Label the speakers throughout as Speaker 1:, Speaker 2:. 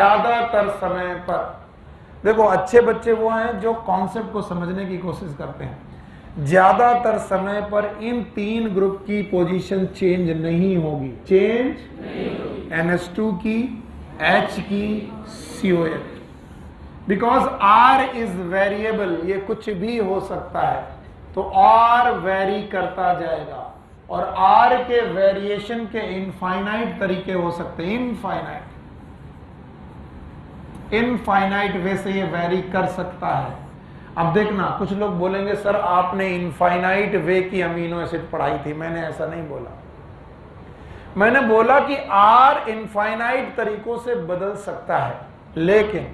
Speaker 1: ज्यादातर समय पर, देखो अच्छे बच्चे वो हैं जो कॉन्सेप्ट को समझने की कोशिश करते हैं। ज्यादातर समय पर इन तीन ग्रुप की पोजीशन चेंज नहीं होगी, NH2 की, H की, COH, because R is variable, ये कुछ भी हो सकता है, तो R वेरी करता जाएगा और R के वेरिएशन के इनफाइनाइट तरीके हो सकते हैं, इनफाइनाइट वे से ये वेरी कर सकता है। अब देखना, कुछ लोग बोलेंगे सर आपने इनफाइनाइट वे की अमीनो एसिड पढ़ाई थी। मैंने ऐसा नहीं बोला, मैंने बोला कि R इनफाइनाइट तरीकों से बदल सकता है, लेकिन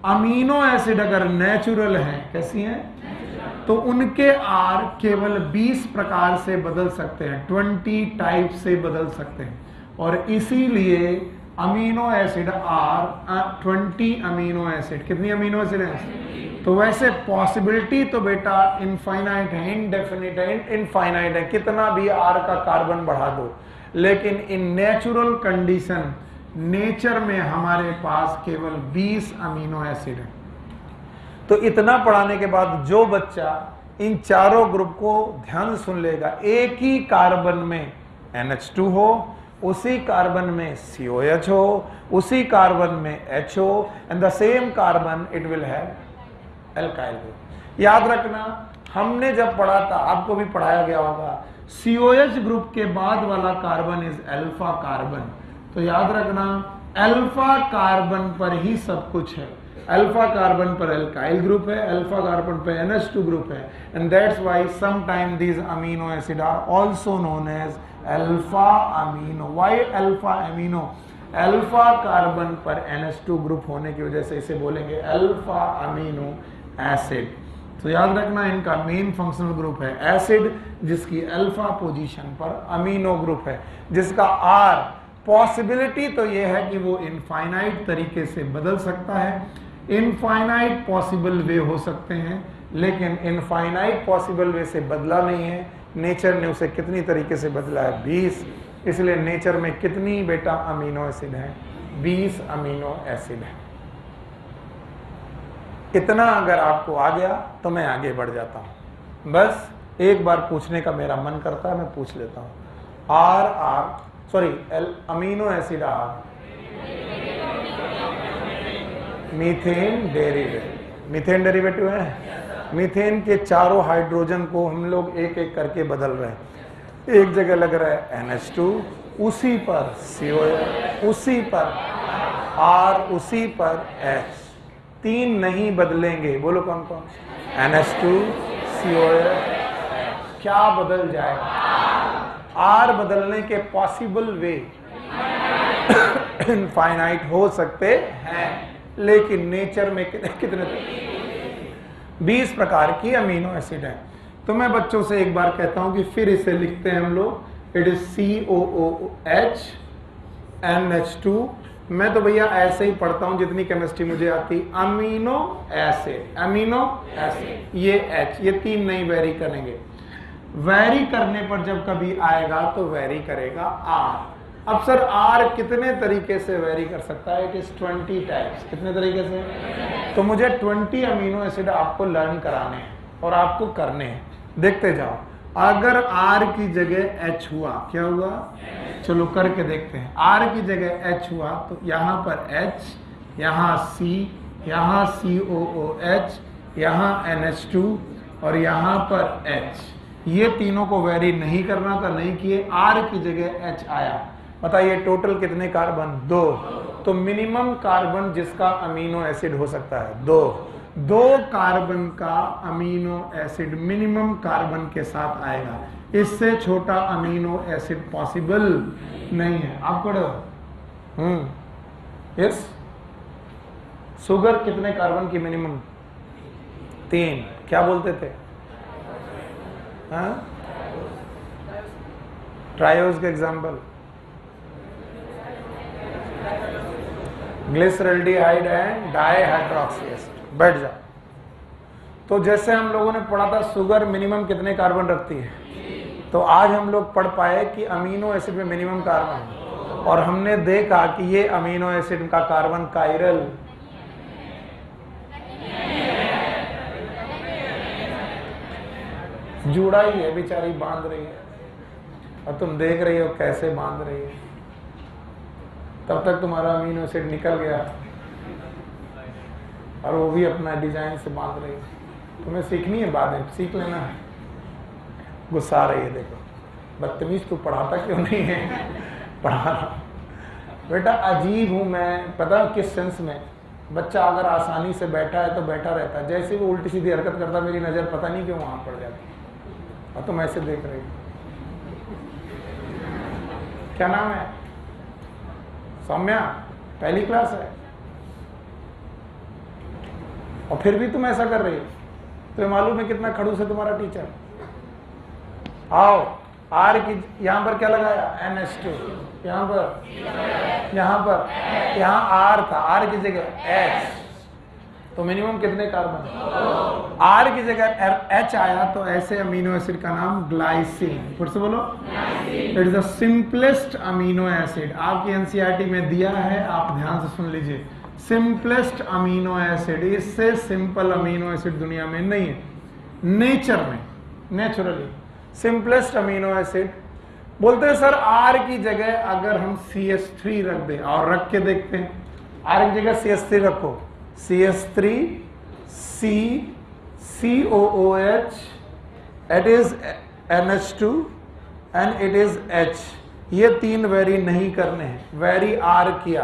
Speaker 1: अमीनो एसिड अगर नेचुरल हैं, कैसी हैं, तो उनके R केवल 20 प्रकार से बदल सकते हैं, 20 टाइप से बदल सकते हैं। और इसीलिए amino acid R 20 amino acid, कितनी अमीनो एसिड है? तो वैसे पॉसिबिलिटी तो बेटा इनफाइनाइट है, इनडेफिनिट है, इनफाइनाइट है, कितना भी R का कार्बन बढ़ा दो, लेकिन इन नेचुरल कंडीशन, नेचर में हमारे पास केवल 20 अमीनो एसिड है। तो इतना पढ़ाने के बाद जो बच्चा इन चारों ग्रुप को ध्यान सुन लेगा, एक ही कार्बन में NH2 हो, उसी कार्बन में COH हो, उसी कार्बन में H हो, and the same carbon it will have alkyl group. याद रखना, हमने जब पढ़ा था, आपको भी पढ़ाया गया होगा, COH ग्रुप के बाद वाला कार्बन इज अल्फा कार्बन। तो याद रखना, अल्फा कार्बन पर ही सब कुछ है। अल्फा कार्बन पर एल्काइल ग्रुप है, अल्फा कार्बन पर NH2 ग्रुप है, and that's why sometime these amino acid are also known as alpha amino. Why alpha amino? Alpha carbon पर NH2 ग्रुप होने की वजह से इसे बोलेंगे अल्फा अमीनो एसिड। तो याद रखना, इनका मेन फंक्शनल ग्रुप है एसिड, जिसकी अल्फा पोजीशन पर अमीनो ग्रुप है, जिसका R पॉसिबिलिटी तो ये है कि वो इनफाइनाइट तरीके से बदल सकता है। इनफाइनाइट पॉसिबल वे हो सकते हैं, लेकिन इनफाइनाइट पॉसिबल वे से बदला नहीं है। नेचर ने उसे कितनी तरीके से बदला है? 20। इसलिए नेचर में कितनी बेटा अमीनो एसिड है? 20 अमीनो एसिड है। इतना अगर आपको आ गया तो मैं आगे बढ़ जाता हूं। बस एक बार पूछने का मेरा मन करता है, मैं पूछ लेता हूं। Amino acid R, methane derivative, methane derivative है। मीथेन के चारों हाइड्रोजन को हम लोग एक एक करके बदल रहे हैं। एक जगह लग रहा है NH2, उसी पर COH, उसी पर R, उसी पर H। 3 नहीं बदलेंगे, बोलो कौन कौन? NH2, COH। क्या बदल जाएगा? R बदलने के पॉसिबल वे इनफाइनाइट हो सकते हैं, लेकिन नेचर में कितने 20 प्रकार की अमीनो एसिड है। तो मैं बच्चों से एक बार कहता हूं कि फिर इसे लिखते हैं हम लोग, इट इज COOH NH2। मैं तो भैया ऐसे ही पढ़ता हूं जितनी केमिस्ट्री मुझे आती। अमीनो एसिड, अमीनो एसिड, ये H, ये 3 नहीं वेरी करेंगे। वेरी करने पर जब कभी आएगा तो वेरी करेगा R। अब सर R कितने तरीके से वेरी कर सकता है? It is 20 types. कितने तरीके से? तो मुझे 20 अमीनो एसिड आपको लर्न कराने हैं और आपको करने हैं। देखते जाओ, अगर R की जगह H हुआ, क्या हुआ? चलो करके देखते हैं। R की जगह H हुआ तो यहां पर H, यहां C, यहां COOH, यहां NH2 और यहां पर H। ये तीनों को वेरी नहीं करना था, नहीं किए, R की जगह H आया। बताइए टोटल कितने कार्बन? 2। तो मिनिमम कार्बन जिसका अमीनो एसिड हो सकता है 2 कार्बन का अमीनो एसिड मिनिमम कार्बन के साथ आएगा। इससे छोटा अमीनो एसिड पॉसिबल नहीं है। आप पढ़ो। यस, शुगर कितने कार्बन की मिनिमम? 3। क्या बोलते थे? ट्रायोज के example, glyceraldehyde and dihydroxy acid. बैठ जाओ। तो जैसे हम लोगों ने पढ़ा था शुगर मिनिमम कितने कार्बन रखती है, तो आज हम लोग पढ़ पाए कि अमीनो एसिड में मिनिमम कार्बन और हमने देखा कि ये अमीनो एसिड का कार्बन कायरल जुड़ा ही है, बेचारी बांध रही है और तुम देख रही हो कैसे बांध रही है। तब तक तुम्हारा अमीनो एसिड निकल गया और वो भी अपना डिजाइन से बांध रही है। तुम्हें सीखनी है, बाद में सीख लेना है। गुस्सा आ रही है, देखो बदतमीज, तू पढ़ाता क्यों नहीं है? पढ़ा बेटा, अजीब हूं मैं, पता किस सेंस में? बच्चा अगर आसानी से बैठा है तो बैठा रहता है, जैसे वो उल्टी सीधी हरकत करता मेरी नजर पता नहीं क्यों वहां पड़ जाती, और तुम ऐसे देख रहे हो। क्या नाम है? सौम्या, पहली क्लास है और फिर भी तुम ऐसा कर रही हो। तुम्हें मालूम है कितना खड़ूस है तुम्हारा टीचर? आओ, आर की यहां पर क्या लगाया? NH2, यहां पर, यहां आर था, आर की जगह H, तो मिनिमम कितने कार्बन? आर की जगह H आया तो ऐसे अमीनो एसिड का नाम ग्लाइसिन। फिर से बोलो, it is the simplest amino acid. आपकी एनसीईआरटी में दिया है, आप ध्यान से सुन लीजिए। सिंपलेस्ट अमीनो एसिड, इससे सिंपल अमीनो एसिड दुनिया में नहीं है, नेचर में, नेचुरली सिंपलेस्ट अमीनो एसिड। बोलते हैं सर आर की जगह अगर हम CH3 रख दें, और रख के देखते हैं। आर की जगह CH3 रखो, CH3 C COOH, it is NH2 and it is H। ये तीन वेरी नहीं करने हैं, वेरी आर किया,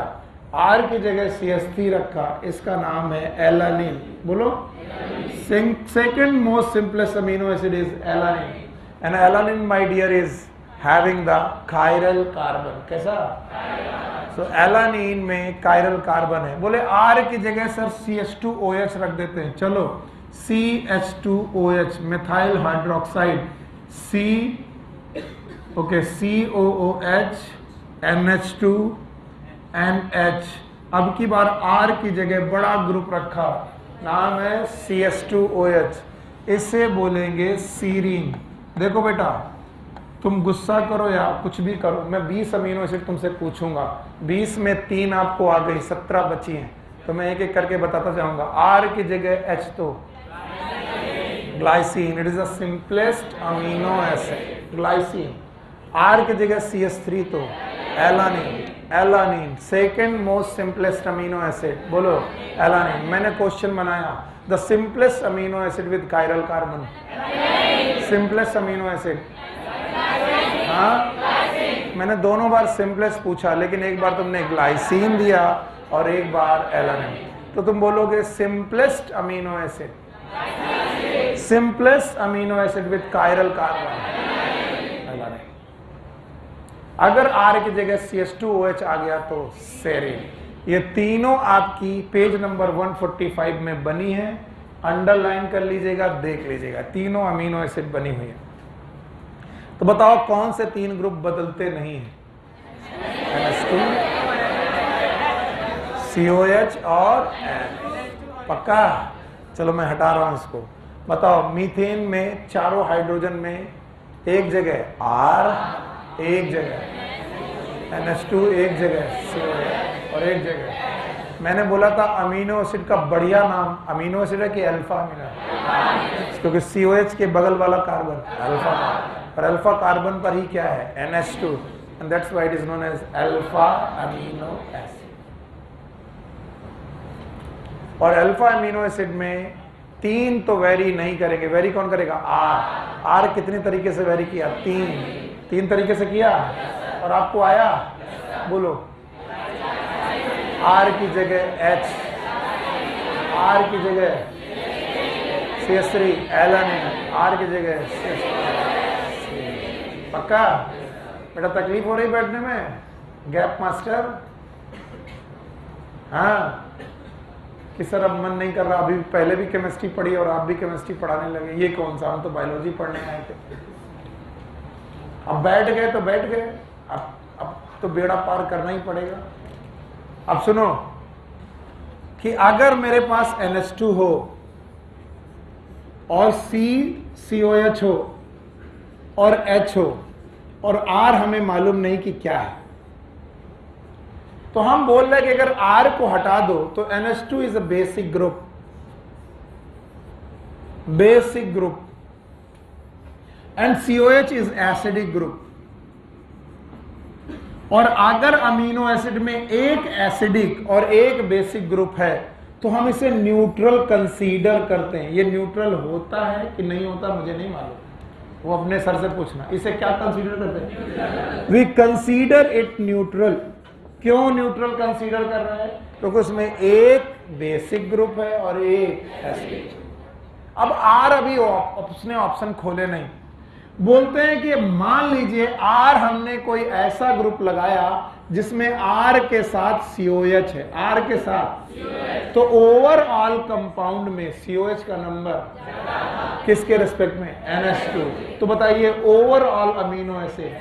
Speaker 1: आर की जगह CH3 रखा, इसका नाम है एलानिन। बोलो, second most simplest amino acid is alanine, and alanine my dear is having the chiral carbon. कैसा? सो एलानिन में कायरल कार्बन है। बोले आर की जगह सर CH2OH रख देते हैं, चलो CH2OH methyl hydroxide, COOH NH2 NH। अब की बार आर की जगह बड़ा ग्रुप रखा, नाम है CH2OH, इसे बोलेंगे सीरीन। देखो बेटा, तुम गुस्सा करो या कुछ भी करो, मैं 20 अमीनो एसिड तुमसे पूछूंगा, 20 में 3 आपको आ गई, 17 बची हैं, तो मैं एक एक करके बताता जाऊंगा। आर की जगह H तो glycine, it is the simplest amino acid, glycine. R की जगह CH3 तो alanine, alanine second most simplest amino acid. बोलो एलानिन। मैंने क्वेश्चन बनाया, the simplest amino acid with chiral carbon, simplest amino acid. हाँ, मैंने दोनों बार सिंपलेस्ट पूछा, लेकिन एक बार तुमने ग्लाइसिन दिया और एक बार एलानिन, तो तुम बोलोगे simplest amino acid, simplest amino acid with chiral carbon alanine. अगर आर की जगह CH2OH आ गया तो सेरीन। ये तीनों आपकी पेज नंबर 145 में बनी है, अंडरलाइन कर लीजिएगा, देख लीजिएगा, तीनों अमीनो एसिड बनी हुई है। तो बताओ कौन से 3 ग्रुप बदलते नहीं हैं? NH2, COH और N। पक्का? चलो मैं हटा रहा हूं इसको। बताओ, मीथेन में चारों हाइड्रोजन में एक जगह R, एक जगह NH2, एक जगह COH और एक जगह। मैंने बोला था अमीनो एसिड का बढ़िया नाम अमीनो एसिड है कि अल्फा अमीनो, क्योंकि COH के बगल वाला कार्बन अल्फा, और अल्फा कार्बन पर ही क्या है? NH2, and that's why it is known as alpha amino acid. और अल्फा अमीनो एसिड में 3 तो वेरी नहीं करेंगे, वेरी कौन करेगा? R कितने तरीके से वेरी किया? 3 तरीके से किया, और आपको आया? बोलो, R की जगह H, R की जगह CH3 एलानिन, R की जगह CH3। पक्का? बेटा तकलीफ हो रही बैठने में? Gap master? हाँ, कि सर अब मन नहीं कर रहा, अभी पहले भी केमिस्ट्री पढ़ी और आप भी केमिस्ट्री पढ़ाने लगे, ये कौन सा? हम तो बायोलॉजी पढ़ने आए थे। अब बैठ गए तो बैठ गए, अब तो बेड़ा पार करना ही पड़ेगा। अब सुनो कि अगर मेरे पास NH2 हो और COH हो और H हो और R हमें मालूम नहीं कि क्या है, तो हम बोल रहे हैं कि अगर R को हटा दो तो NH2 is a basic group, and COH is acidic group. और अगर अमीनो एसिड में एक एसिडिक और एक बेसिक ग्रुप है तो हम इसे न्यूट्रल कंसीडर करते हैं। ये न्यूट्रल होता है कि नहीं होता मुझे नहीं मालूम, वो अपने सर से पूछना। इसे क्या कंसीडर करते हैं? We consider it neutral. क्यों न्यूट्रल कंसीडर कर रहे हैं? क्योंकि उसमें एक बेसिक ग्रुप है और एक एसिडिक। अब R अभी उसने ऑप्शन खोले नहीं, बोलते हैं कि मान लीजिए R हमने कोई ऐसा ग्रुप लगाया जिसमें R के साथ COH है, R के साथ, तो ओवरऑल कंपाउंड में COH का नंबर किसके रिस्पेक्ट में? NH2। तो बताइए ओवरऑल अमीनो एसिड।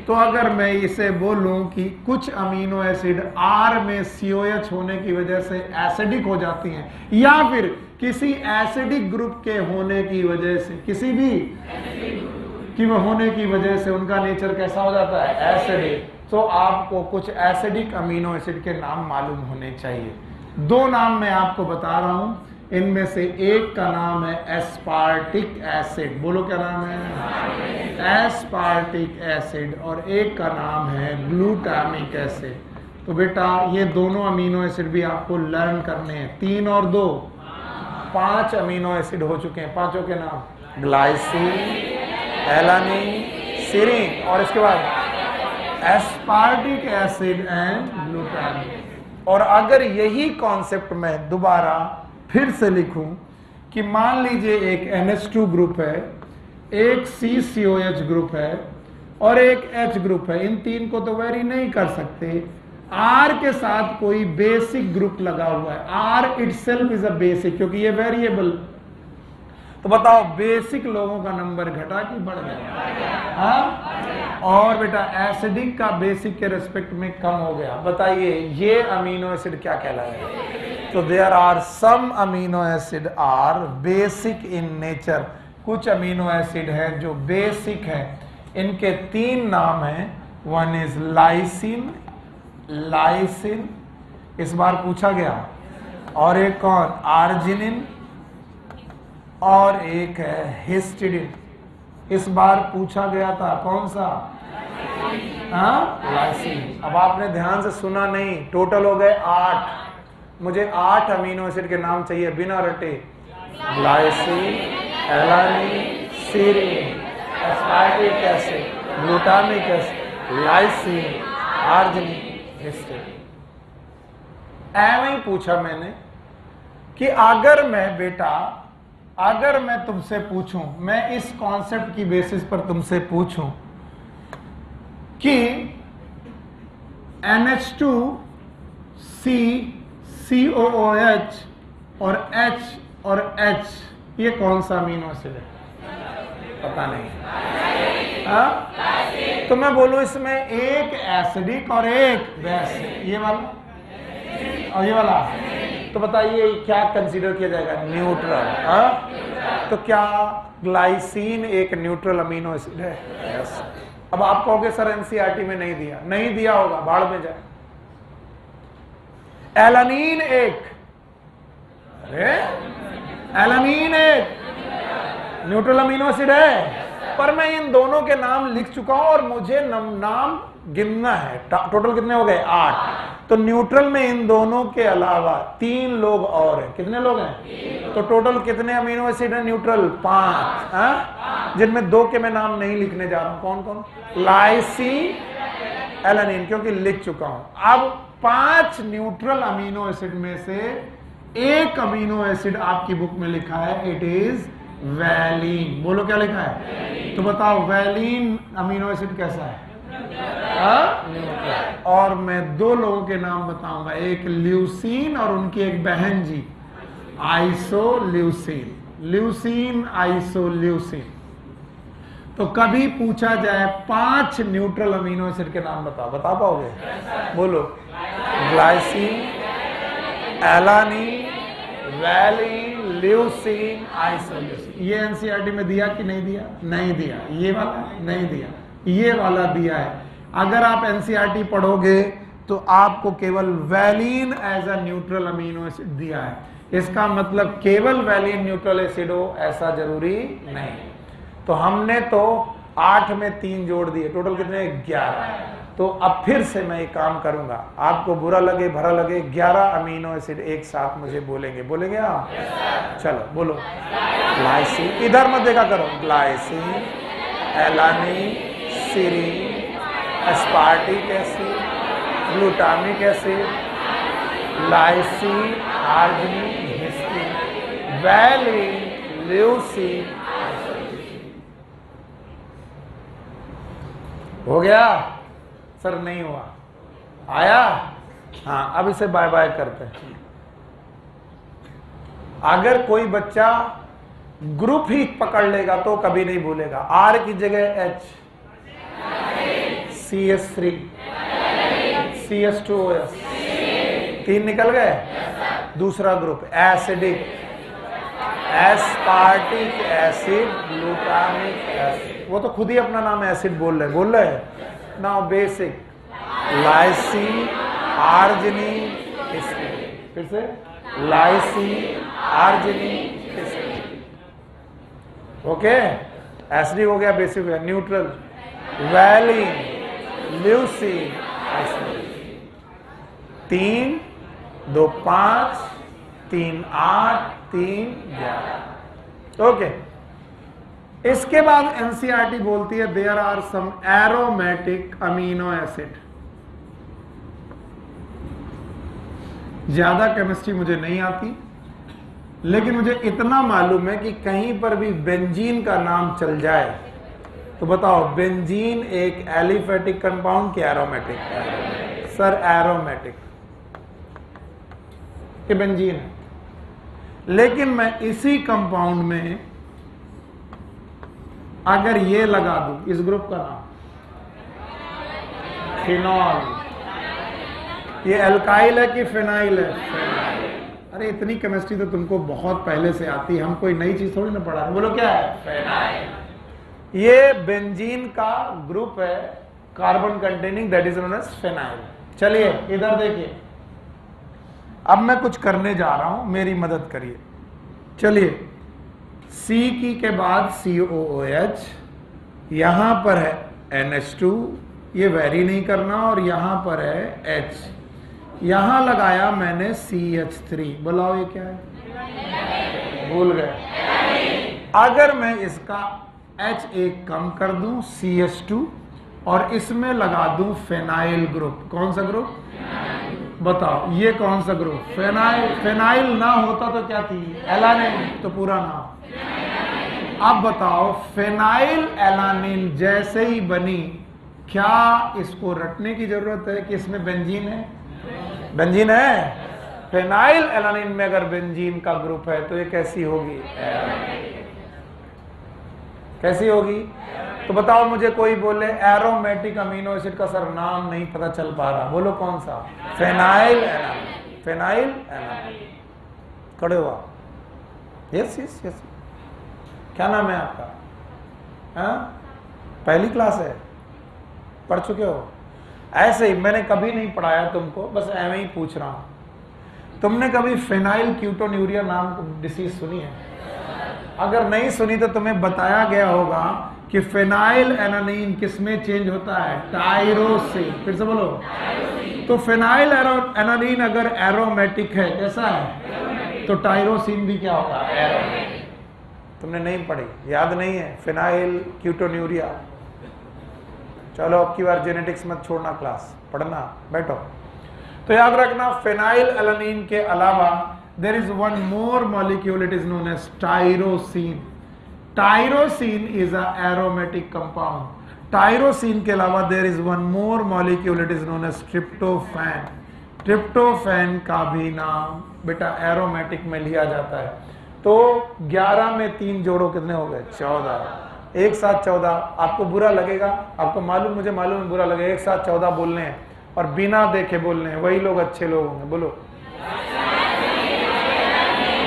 Speaker 1: तो अगर मैं इसे बोलूं कि कुछ अमीनो एसिड R में COH होने की वजह से एसिडिक हो जाती हैं, या फिर किसी एसिडिक ग्रुप के होने की वजह से, किसी भी कि वह होने की वजह से उनका नेचर कैसा हो जाता है? एसिडिक। तो आपको कुछ एसिडिक अमीनो एसिड के नाम मालूम होने चाहिए। दो नाम मैं आपको बता रहा हूं, इनमें से एक का नाम है एस्पार्टिक एसिड। बोलो क्या नाम है? Aspartic acid. और एक का नाम है ग्लूटामिक एसिड। तो बेटा ये दोनों अमीनो एसिड भी आपको लर्न करने हैं। 3 और 2 5 अमीनो एसिड हो चुके हैं। पांचों के नाम: ग्लाइसिन, एलानिन, सीरीन, और इसके बाद एस्पार्टिक एसिड एंड ग्लूटामिक। और अगर यही कॉन्सेप्ट मैं दोबारा फिर से लिखूं कि मान लीजिए एक NH2 ग्रुप है, एक CCOH ग्रुप है और एक H ग्रुप है, इन तीन को तो वेरी नहीं कर सकते। R के साथ कोई बेसिक ग्रुप लगा हुआ है, R itself is a basic, क्योंकि ये वेरिएबल। तो बताओ बेसिक लोगों का नंबर घटा कि बढ़ गया? हाँ? और बेटा एसिडिक का बेसिक के रेस्पेक्ट में कम हो गया। बताइए ये अमीनो एसिड क्या कहलाएगा? तो there are some amino acid are basic in nature. कुछ अमीनो एसिड है जो बेसिक है। इनके 3 नाम हैं। वन इज लाइसिन, लाइसिन, इस बार पूछा गया। और एक कौन? आर्जिनिन। और एक है हिस्टिडिन, इस बार पूछा गया था। कौन सा? लाइसिन। अब आपने ध्यान से सुना नहीं, टोटल हो गए 8। मुझे 8 अमीनो एसिड के नाम चाहिए बिना रटे। Glycine, alanine, serine, aspartic acid, glutamic acid, lysine, arginine, histidine. ऐਵੇਂ ही पूछा मैंने कि अगर मैं तुमसे पूछूं, मैं इस कॉन्सेप्ट की बेसिस पर तुमसे पूछूं कि NH2, C, COOH और H और H ये कौन सा अमीनो एसिड है? पता नहीं। हाँ? तो मैं बोलूं इसमें एक एसिडिक और एक बेसिक, ये वाला और ये वाला, तो बताइए क्या कंसीडर किया जाएगा? न्यूट्रल। तो क्या ग्लाइसिन एक न्यूट्रल अमीनो एसिड है? यस। अब आप कहोगे सर एनसीईआरटी में नहीं दिया। नहीं दिया होगा, बाढ़ में जाए। एलानिन एक, अरे एलानिन एक न्यूट्रल अमीनो एसिड है, पर मैं इन दोनों के नाम लिख चुका हूं और मुझे नाम गिनना है। टोटल कितने हो गए? 8। तो न्यूट्रल में इन दोनों के अलावा 3 लोग और हैं। कितने लोग हैं? तो टोटल कितने अमीनो एसिड हैं न्यूट्रल? 5, जिनमें 2 के मैं नाम नहीं लिखने जा रहा हूं। कौन कौन? लाइसिन, एलानिन, क्योंकि लिख चुका हूं। अब 5 न्यूट्रल अमीनो एसिड में से एक अमीनो एसिड आपकी बुक में लिखा है, इट इज वैलीन। बोलो क्या लिखा है? तो बताओ वैलीन अमीनो एसिड कैसा है? और मैं 2 लोगों के नाम बताऊंगा, एक ल्यूसीन और उनकी एक बहन जी आइसोल्यूसिन। Leucine, isoleucine. तो कभी पूछा जाए 5 न्यूट्रल अमीनो एसिड के नाम बताओ, बता पाओगे? बोलो। Glycine, alanine, valine, leucine, isoleucine. ये एनसीईआरटी में दिया कि नहीं दिया? नहीं दिया। ये वाला नहीं दिया, ये वाला दिया है। अगर आप एनसीईआरटी पढ़ोगे तो आपको केवल valine as a neutral amino acid दिया है, इसका मतलब केवल वैलीन न्यूट्रल एसिड हो ऐसा जरूरी नहीं। तो हमने तो 8 में 3 जोड़ दिए, टोटल कितने 11। तो अब फिर से मैं एक काम करूंगा, आपको बुरा लगे भरा लगे 11 अमीनो एसिड एक साथ मुझे बोलेंगे आप? चलो बोलो। ग्लाइसिन, इधर मत देखा करो, glycine, alanine, serine, aspartic acid, glutamic acid, lysine, arginine, histidine, valine, leucine. हो गया सर? नहीं हुआ? आया? हाँ, अब इसे बाय बाय करते हैं। अगर कोई बच्चा ग्रुप ही पकड़ लेगा तो कभी नहीं भूलेगा। आर की जगह H, CH3, CH2OS, 3 निकल गए। दूसरा group acidic, aspartic acid, glutamic acid. वो तो खुद ही अपना नाम एसिड बोल रहे। Now basic, lysine, arginine, histidine. फिर से lysine, arginine, histidine. Okay, acidic हो गया, बेसिक हो गया। Neutral, valine, leucine, isoleucine. 3, 2, 5, 3, 8, 3, 11। Okay, इसके बाद एनसीईआरटी बोलती है there are some aromatic amino acid. ज्यादा केमिस्ट्री मुझे नहीं आती, लेकिन मुझे इतना मालूम है कि कहीं पर भी बेंजीन का नाम चल जाए तो बताओ, बेंजीन एक एलिफेटिक कंपाउंड कि एरोमेटिक? सर एरोमेटिक, ये बेंजीन है। लेकिन मैं इसी कंपाउंड में अगर ये लगा दूं, इस ग्रुप का नाम फिनॉल, ये एल्काइल है कि फिनाइल है? अरे इतनी केमिस्ट्री तो तुमको बहुत पहले से आती है, हम कोई नई चीज थोड़ी ना पढ़ा। बोलो क्या है? फिनाइल। ये बेंजीन का ग्रुप है, carbon containing, that is known as phenyl. चलिए इधर देखिए, अब मैं कुछ करने जा रहा हूं, मेरी मदद करिए। चलिए, C की के बाद COOH, यहां पर है NH2, ये वेरी नहीं करना, और यहां पर है H, यहां लगाया मैंने CH3। बुलाओ ये क्या है? भूल गए। अगर मैं इसका H एक कम कर दूं, CH2, और इसमें लगा दूं फिनाइल ग्रुप। कौन सा ग्रुप? बताओ ये कौन सा ग्रुप? फिनाइल। फिनाइल ना होता तो क्या थी? एलानिन। तो पूरा नाम। अब बताओ, फिनाइल एलानिन जैसे ही बनी, क्या इसको रटने की जरूरत है कि इसमें बेंजीन है? बेंजीन है। फिनाइल एलानिन में अगर बेंजीन का ग्रुप है तो ये कैसी होगी? कैसी होगी? तो बताओ मुझे, कोई बोले एरोमेटिक अमीनो एसिड का सर नाम नहीं पता चल पा रहा, बोलो कौन सा? Phenyl alanine. Phenyl alanine. खड़े हुआ। Yes yes yes. क्या नाम है आपका? हाँ, पहली क्लास है, पढ़ चुके हो? ऐसे ही मैंने कभी नहीं पढ़ाया तुमको, बस ऐਵੇਂ ही पूछ रहा हूं। तुमने कभी फिनाइल क्यूटोन्यूरिया नाम डिसीज सुनी है? अगर नहीं सुनी तो तुम्हें बताया गया होगा कि फिनाइल एलानिन किसमें चेंज होता है? टायरोसिन। फिर से बोलो। तो फिनाइल एलानिन अगर एरोमेटिक है, कैसा है? तो टायरोसिन भी क्या होगा? एरोमेटिक। तुमने नहीं पढ़ी, याद नहीं है? फिनाइल क्यूटोन्यूरिया। चलो अब की बार जेनेटिक्स मत छोड़ना, क्लास पढ़ना, बैठो। तो याद रखना, फिनाइल एलानिन के अलावा there is one more molecule, it is known as tyrosine. Tyrosine is a aromatic compound. Tyrosine के अलावा there is one more molecule, it is known as tryptophan. tryptophan का भी नाम बेटा एरोमेटिक में लिया जाता है। तो 11 में 3 जोड़ो, कितने हो गए? 14। एक साथ 14। आपको बुरा लगेगा, आपको मालूम, मुझे मालूम बुरा लगेगा, एक साथ 14 बोलने हैं और बिना देखे बोलने हैं, वही लोग अच्छे लोग होंगे। बोलो।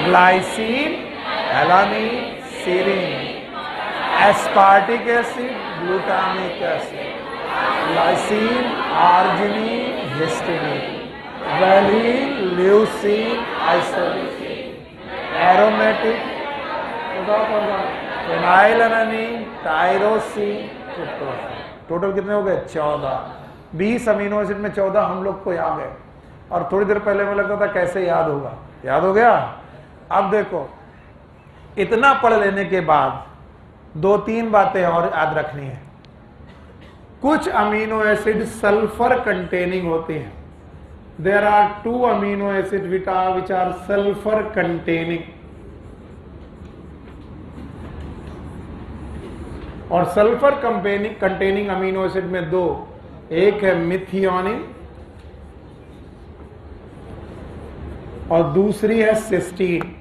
Speaker 1: Glycine, alanine, serine, aspartic acid, glutamic acid. Lysine, arginine, histidine, valine, leucine, isoleucine, aromatic, phenylalanine, tyrosine, tryptophan. Total कितने हो गए? 14। 20 अमीनो एसिड में 14 हम लोग को याद है, और थोड़ी देर पहले में लगता था कैसे याद होगा। याद हो गया। अब देखो, इतना पढ़ लेने के बाद 2-3 बातें और याद रखनी है। कुछ अमीनो एसिड सल्फर कंटेनिंग होती हैं। There are 2 amino acid which are sulphur containing, और सल्फर कंटेनिंग अमीनो एसिड में 2, एक है मिथियोनिन और दूसरी है सिस्टीन।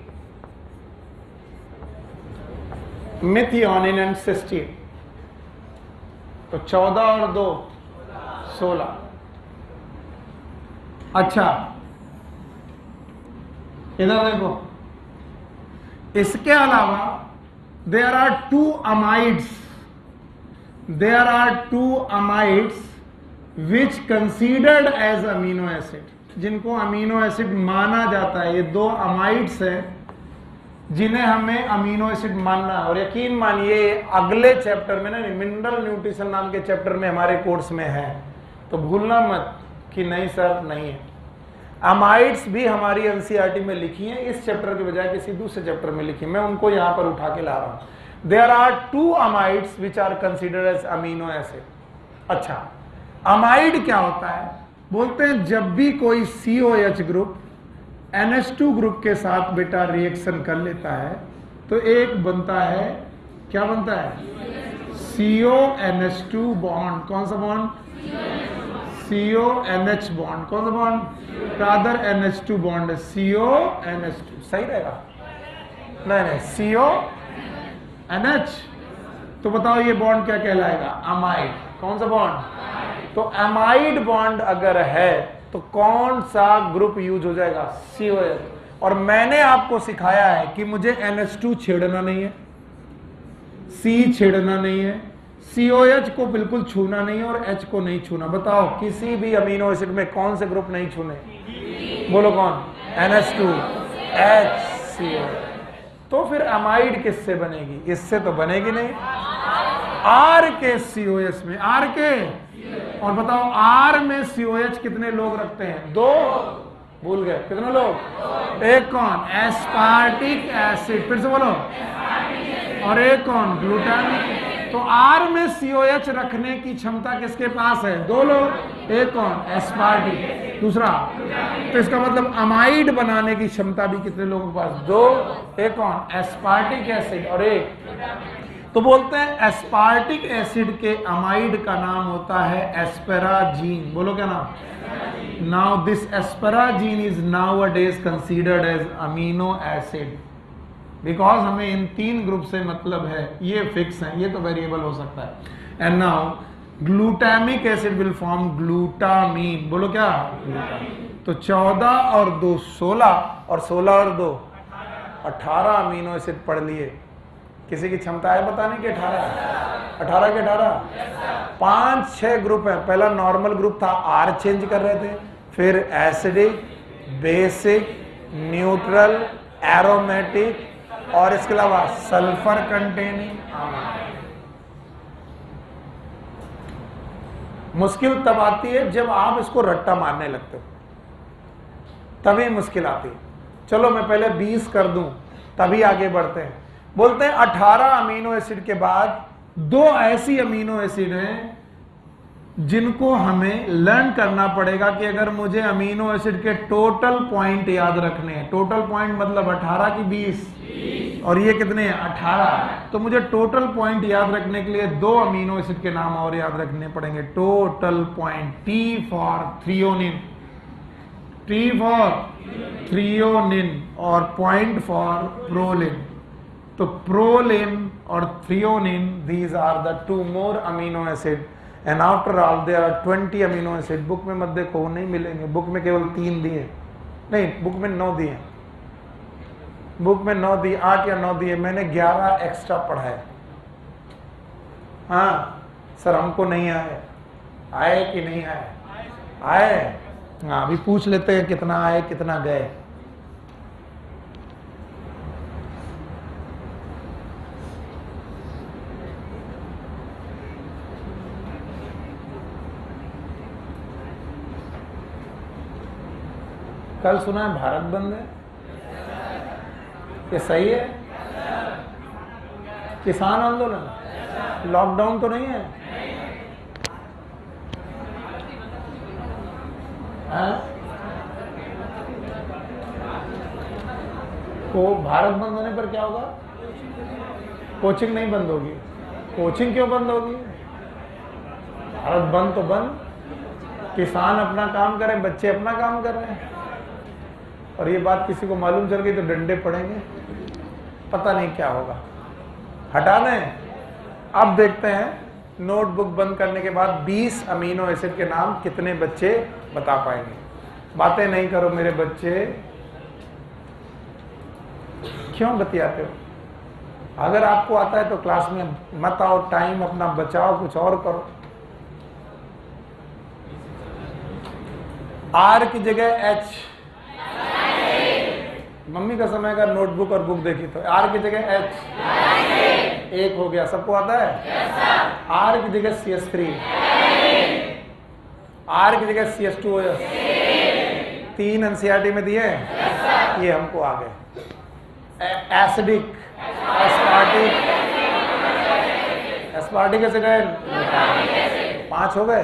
Speaker 1: Methionine and cysteine. तो 14 और 2 16। अच्छा, इधर देखो, इसके अलावा there are 2 amides, there are 2 amides which considered as amino acid, जिनको अमीनो एसिड माना जाता है। ये 2 अमाइड्स हैं जिन्हें हमें अमीनो एसिड मानना है। और यकीन मानिए अगले चैप्टर में ना, मिनरल न्यूट्रिशन नाम के चैप्टर में हमारे कोर्स में है, तो भूलना मत कि नहीं सर नहीं है। अमाइड्स भी हमारी एनसीईआरटी में लिखी है, इस चैप्टर के बजाय किसी दूसरे चैप्टर में लिखी, मैं उनको यहां पर उठा के ला रहा हूं। There are 2 amides which are considered as amino acid. अच्छा, अमाइड क्या होता है? बोलते हैं जब भी कोई COH ग्रुप NH2 ग्रुप के साथ बेटा रिएक्शन कर लेता है तो एक बनता है, क्या बनता है? CONH2 bond. कौन सा बॉन्ड? CONH bond. कौन सा बॉन्ड? रादर NH2 बॉन्ड है, CONH2 सही रहेगा? नहीं, CONH। तो बताओ ये बॉन्ड क्या कहलाएगा? अमाइड। कौन सा बॉन्ड? तो अमाइड बॉन्ड अगर है तो कौन सा ग्रुप यूज हो जाएगा? COH। और मैंने आपको सिखाया है कि मुझे NH2 छेड़ना नहीं है, C छेड़ना नहीं है, COH को बिल्कुल छूना नहीं है और H को नहीं छूना। बताओ किसी भी अमीनो एसिड में कौन से ग्रुप नहीं छूने? बोलो कौन? NH2, H, COH। तो फिर अमाइड किससे बनेगी? इससे तो बनेगी नहीं। R के COH में, R के, और बताओ R में COH कितने लोग रखते हैं? 2। भूल गए कितने लोग? एक कौन? Aspartic acid. फिर से बोलो। और एक कौन? ग्लूटामिक। तो R में COH रखने की क्षमता किसके पास है? 2 लोग। एक कौन? एस्पार्टिक। दूसरा, तो इसका मतलब अमाइड बनाने की क्षमता भी कितने लोगों के पास? 2। एक कौन? Aspartic acid. और एक, तो बोलते हैं एस्पार्टिक एसिड के अमाइड का नाम होता है एस्पेराजीन। बोलो क्या नाम? Now this asparagine is nowadays considered as amino acid, because हमें इन 3 ग्रुप से मतलब है, ये फिक्स है, ये तो वेरिएबल हो सकता है। And now glutamic acid will form glutamine. बोलो क्या? तो 14 और 2 16, और 16 और 2 18 अमीनो एसिड पढ़ लिए। किसी की क्षमता है बताने की? 18 के 18। 5-6 ग्रुप है। पहला नॉर्मल ग्रुप था, R चेंज कर रहे थे, फिर एसिडिक, बेसिक, न्यूट्रल, एरोमेटिक, और इसके अलावा सल्फर कंटेनिंग। मुश्किल तब आती है जब आप इसको रट्टा मारने लगते हो, तभी मुश्किल आती है। चलो मैं पहले 20 कर दूं तभी आगे बढ़ते हैं। बोलते हैं 18 अमीनो एसिड के बाद 2 ऐसी अमीनो एसिड हैं जिनको हमें लर्न करना पड़ेगा कि अगर मुझे अमीनो एसिड के टोटल पॉइंट याद रखने हैं, टोटल पॉइंट मतलब 18 की 20 और ये कितने हैं? 18। तो मुझे टोटल पॉइंट याद रखने के लिए 2 अमीनो एसिड के नाम और याद रखने पड़ेंगे। Total point, T for threonine, T for threonine, और पॉइंट फॉर प्रोलिन। तो प्रोलिन और threonine, these are the 2 more amino acid, and after all there are 20 amino acid. Book में मत देखो, वो नहीं मिलेंगे, बुक में केवल 3 दिए, नहीं बुक में 9 दिए, बुक में 9 दिए, 8 या 9 दिए, मैंने 11 एक्स्ट्रा पढ़ा है। हाँ सर हमको नहीं आए, आए कि नहीं आए? आए। हाँ, अभी पूछ लेते हैं कितना आए कितना गए। कल सुना है भारत बंद है, ये सही है? किसान आंदोलन, लॉकडाउन तो नहीं है? तो भारत बंद होने पर क्या होगा? कोचिंग नहीं बंद होगी। कोचिंग क्यों बंद होगी? भारत बंद तो बंद, किसान अपना काम करे, बच्चे अपना काम कर रहे हैं। और ये बात किसी को मालूम चल गई तो डंडे पड़ेंगे, पता नहीं क्या होगा। हटा दें। अब देखते हैं नोटबुक बंद करने के बाद 20 अमीनो एसिड के नाम कितने बच्चे बता पाएंगे। बातें नहीं करो मेरे बच्चे, क्यों बतियाते हो? अगर आपको आता है तो क्लास में मत आओ, टाइम अपना बचाओ, कुछ और करो। आर की जगह एच, मम्मी का समय का नोटबुक और बुक देखी तो आर की जगह एच, एक हो गया। सबको आता है? आर की जगह CH3, आर की जगह CH2OS, 3 NCERT में दिए, ये हमको आ गए। एसिडिक, एस्पार्टिक, एस्पार्टिक कैसे गए? 5 हो गए।